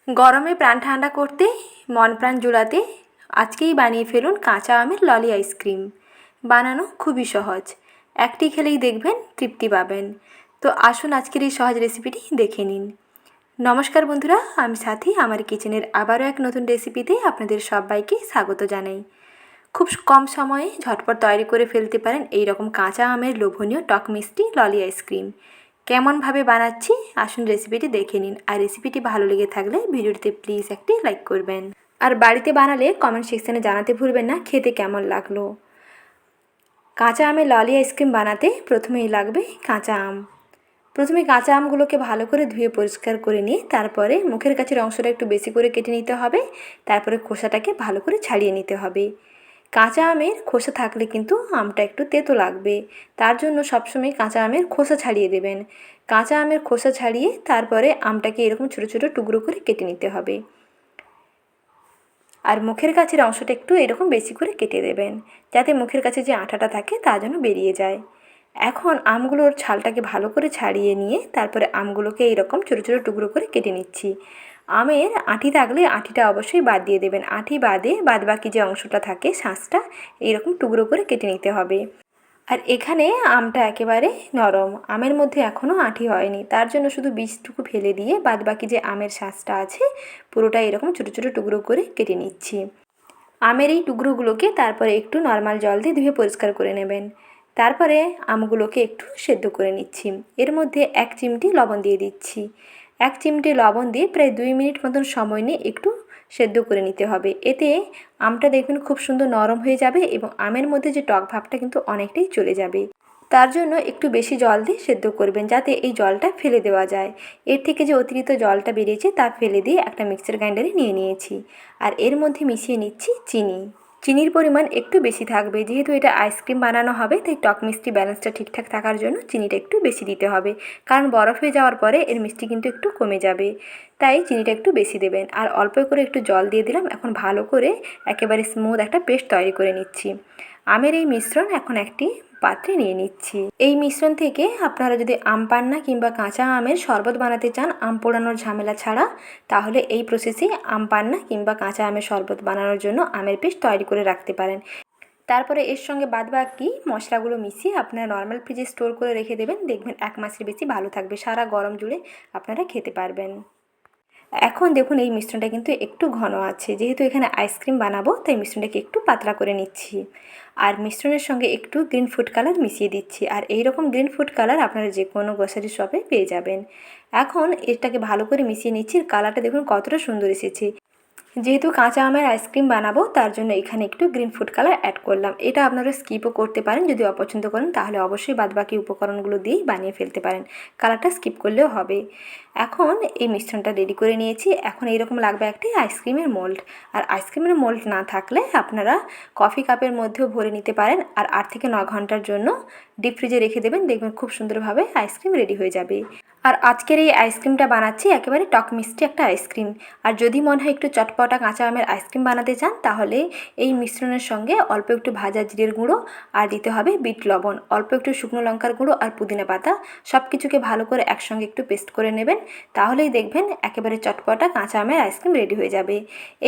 গরমে প্রাণ ঠান্ডা করতে মন প্রাণ জুড়াতে আজকেই বানিয়ে ফেলুন কাঁচা আমের ললি আইসক্রিম। বানানো খুবই সহজ, একটি খেলেই দেখবেন তৃপ্তি পাবেন। তো আসুন আজকের এই সহজ রেসিপিটি দেখে নিন। নমস্কার বন্ধুরা, আমি সাথী। আমার কিচেনের আবারও এক নতুন রেসিপিতে আপনাদের সবাইকে স্বাগত জানাই। খুব কম সময়ে ঝটপট তৈরি করে ফেলতে পারেন এই রকম কাঁচা আমের লোভনীয় টক মিষ্টি ললি আইসক্রিম। কেমনভাবে বানাচ্ছি আসুন রেসিপিটি দেখে নিন। আর রেসিপিটি ভালো লেগে থাকলে ভিডিওটিতে প্লিজ একটি লাইক করবেন। আর বাড়িতে বানালে কমেন্ট সেকশানে জানাতে ভুলবেন না খেতে কেমন লাগলো। কাঁচা আমের ললি আইসক্রিম বানাতে প্রথমেই লাগবে কাঁচা আম। প্রথমে কাঁচা আমগুলোকে ভালো করে ধুয়ে পরিষ্কার করে নিয়ে তারপরে মুখের কাছের অংশটা একটু বেশি করে কেটে নিতে হবে। তারপরে খোসাটাকে ভালো করে ছাড়িয়ে নিতে হবে। কাঁচা আমের খোসা থাকলে কিন্তু আমটা একটু তেতো লাগবে, তার জন্য সবসময় কাঁচা আমের খোসা ছাড়িয়ে দেবেন। কাঁচা আমের খোসা ছাড়িয়ে তারপরে আমটাকে এরকম ছোটো ছোটো টুকরো করে কেটে নিতে হবে। আর মুখের কাছের অংশটা একটু এরকম বেশি করে কেটে দেবেন, যাতে মুখের কাছে যে আঠাটা থাকে তা যেন বেরিয়ে যায়। এখন আমগুলোর ছালটাকে ভালো করে ছাড়িয়ে নিয়ে তারপরে আমগুলোকে এইরকম ছোটো ছোটো টুকরো করে কেটে নিচ্ছি। আমের আঁটি থাকলে আঁটিটা অবশ্যই বাদ দিয়ে দেবেন। আঁটি বাদে বাদবাকি যে অংশটা থাকে শাঁসটা এইরকম টুকরো করে কেটে নিতে হবে। আর এখানে আমটা একেবারে নরম, আমের মধ্যে এখনও আঁটি হয়নি, তার জন্য শুধু বীজটুকু ফেলে দিয়ে বাদবাকি যে আমের শাঁসটা আছে পুরোটা এরকম ছোটো ছোটো টুকরো করে কেটে নিচ্ছি। আমের এই টুকরোগুলোকে তারপরে একটু নর্মাল জল দিয়ে ধুয়ে পরিষ্কার করে নেবেন। তারপরে আমগুলোকে একটু সেদ্ধ করে নিচ্ছি। এর মধ্যে 1 চিমটি লবণ দিয়ে দিচ্ছি। 1 চিমটি লবণ দিয়ে প্রায় 2 মিনিট মতন সময় নিয়ে একটু সেদ্ধ করে নিতে হবে। এতে আমটা দেখবেন খুব সুন্দর নরম হয়ে যাবে এবং আমের মধ্যে যে টক ভাবটা কিন্তু অনেকটাই চলে যাবে। তার জন্য একটু বেশি জল দিয়ে সেদ্ধ করবেন, যাতে এই জলটা ফেলে দেওয়া যায়। এর থেকে যে অতিরিক্ত জলটা বেরিয়েছে তা ফেলে দিয়ে একটা মিক্সার গ্রাইন্ডারে নিয়ে নিয়েছি। আর এর মধ্যে মিশিয়ে নিচ্ছি চিনি। চিনির পরিমাণ একটু বেশি থাকবে, যেহেতু এটা আইসক্রিম বানানো হবে তাই টক মিষ্টি ব্যালেন্সটা ঠিকঠাক থাকার জন্য চিনিটা একটু বেশি দিতে হবে, কারণ বরফ হয়ে যাওয়ার পরে এর মিষ্টি কিন্তু একটু কমে যাবে, তাই চিনিটা একটু বেশি দেবেন। আর অল্প করে একটু জল দিয়ে দিলাম। এখন ভালো করে একেবারে স্মুথ একটা পেস্ট তৈরি করে নিচ্ছি। আমের এই মিশ্রণ এখন একটি পাত্রে নিয়ে নিচ্ছি। এই মিশ্রণ থেকে আপনারা যদি আম পান্না কিংবা কাঁচা আমের শরবত বানাতে চান আম পোড়ানোর ঝামেলা ছাড়া, তাহলে এই প্রসেসে আম পান্না কিংবা কাঁচা আমের শরবত বানানোর জন্য আমের পেস্ট তৈরি করে রাখতে পারেন। তারপরে এর সঙ্গে বাদবাকি মশলাগুলো মিশিয়ে আপনারা নর্মাল ফ্রিজে স্টোর করে রেখে দেবেন। দেখবেন 1 মাসের বেশি ভালো থাকবে, সারা গরম জুড়ে আপনারা খেতে পারবেন। এখন দেখুন এই মিশ্রণটা কিন্তু একটু ঘন আছে, যেহেতু এখানে আইসক্রিম বানাবো তাই মিশ্রণটাকে একটু পাতলা করে নিচ্ছি। আর মিশ্রণের সঙ্গে একটু গ্রিন ফুড কালার মিশিয়ে দিচ্ছি। আর এই রকম গ্রিন ফুড কালার আপনারা যে কোনো গ্রোসারি শপে পেয়ে যাবেন। এখন এটাকে ভালো করে মিশিয়ে নিচ্ছি। কালারটা দেখুন কতটা সুন্দর এসেছে। যেহেতু কাঁচা আমের আইসক্রিম বানাবো তার জন্য এখানে একটু গ্রিন ফুড কালার অ্যাড করলাম। এটা আপনারা স্কিপও করতে পারেন, যদি অপছন্দ করেন তাহলে অবশ্যই বাদবাকি উপকরণগুলো দিয়েই বানিয়ে ফেলতে পারেন, কালারটা স্কিপ করলেও হবে। এখন এই মিশ্রণটা রেডি করে নিয়েছি। এখন এইরকম লাগবে একটি আইসক্রিমের মোল্ড। আর আইসক্রিমের মোল্ড না থাকলে আপনারা কফি কাপের মধ্যেও ভরে নিতে পারেন। আর 8 থেকে 9 ঘন্টার জন্য ডিপ ফ্রিজে রেখে দেবেন, দেখবেন খুব সুন্দরভাবে আইসক্রিম রেডি হয়ে যাবে। আর আজকের এই আইসক্রিমটা বানাচ্ছি একেবারে টক মিষ্টি একটা আইসক্রিম। আর যদি মনে হয় একটু চটপটা কাঁচা আমের আইসক্রিম বানাতে চান, তাহলে এই মিশ্রণের সঙ্গে অল্প একটু ভাজা জিরের গুঁড়ো আর দিতে হবে বিট লবণ, অল্প একটু শুকনো লঙ্কার গুঁড়ো আর পুদিনা পাতা, সব কিছুকে ভালো করে একসঙ্গে একটু পেস্ট করে নেবেন। তাহলেই দেখবেন একেবারে চটপটা কাঁচা আমের আইসক্রিম রেডি হয়ে যাবে।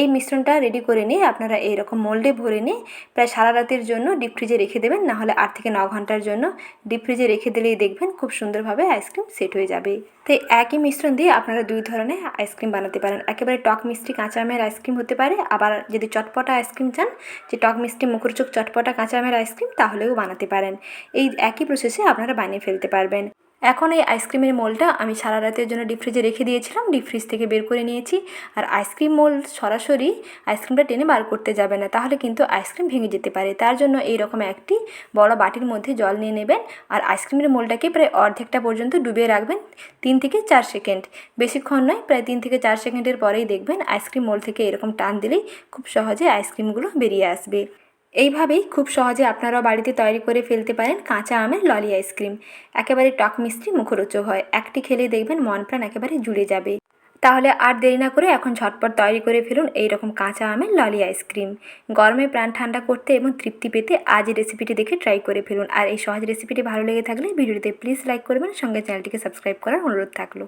এই মিশ্রণটা রেডি করে নিয়ে আপনারা এইরকম মোল্ডে ভরে নিয়ে প্রায় সারা রাতের জন্য ডিপ ফ্রিজে রেখে দেবেন, নাহলে 8 থেকে 9 ঘন্টার জন্য ডিপ ফ্রিজে রেখে দিলেই দেখবেন খুব সুন্দরভাবে আইসক্রিম সেট হয়ে যাবে। তাই একই মিশ্রণ দিয়ে আপনারা 2 ধরনের আইসক্রিম বানাতে পারেন। একেবারে টক মিষ্টি কাঁচা আমের আইসক্রিম হতে পারে, আবার যদি চটপটা আইসক্রিম চান, যে টক মিষ্টি মুখরোচক চটপটা কাঁচা আমের আইসক্রিম, তাহলেও বানাতে পারেন। এই একই প্রসেসে আপনারা বানিয়ে ফেলতে পারবেন। এখন এই আইসক্রিমের মোল্ডটা আমি সারা রাতের জন্য ডিপ ফ্রিজে রেখে দিয়েছিলাম, ডিপ ফ্রিজ থেকে বের করে নিয়েছি। আর আইসক্রিম মোল্ড সরাসরি আইসক্রিমটা টেনে বার করতে যাবে না, তাহলে কিন্তু আইসক্রিম ভেঙে যেতে পারে। তার জন্য এইরকম একটি বড় বাটির মধ্যে জল নিয়ে নেবেন। আর আইসক্রিমের মোল্ডটাকে প্রায় অর্ধেকটা পর্যন্ত ডুবিয়ে রাখবেন 3 থেকে 4 সেকেন্ড, বেশিক্ষণ নয়, প্রায় 3 থেকে 4 সেকেন্ডের পরেই দেখবেন আইসক্রিম মোল্ড থেকে এরকম টান দিলেই খুব সহজে আইসক্রিমগুলো বেরিয়ে আসবে। এইভাবেই খুব সহজে আপনারাও বাড়িতে তৈরি করে ফেলতে পারেন কাঁচা আমের ললি আইসক্রিম। একেবারে টক মিষ্টি মুখরোচক হয়, একটি খেলেই দেখবেন মন প্রাণ একেবারে জুড়ে যাবে। তাহলে আর দেরি না করে এখন ঝটপট তৈরি করে ফেলুন এইরকম কাঁচা আমের ললি আইসক্রিম। গরমে প্রাণ ঠান্ডা করতে এবং তৃপ্তি পেতে আজ এই রেসিপিটি দেখে ট্রাই করে ফেলুন। আর এই সহজ রেসিপিটি ভালো লেগে থাকলে ভিডিওটিতে প্লিজ লাইক করবেন, সঙ্গে চ্যানেলটিকে সাবস্ক্রাইব করার অনুরোধ থাকলো।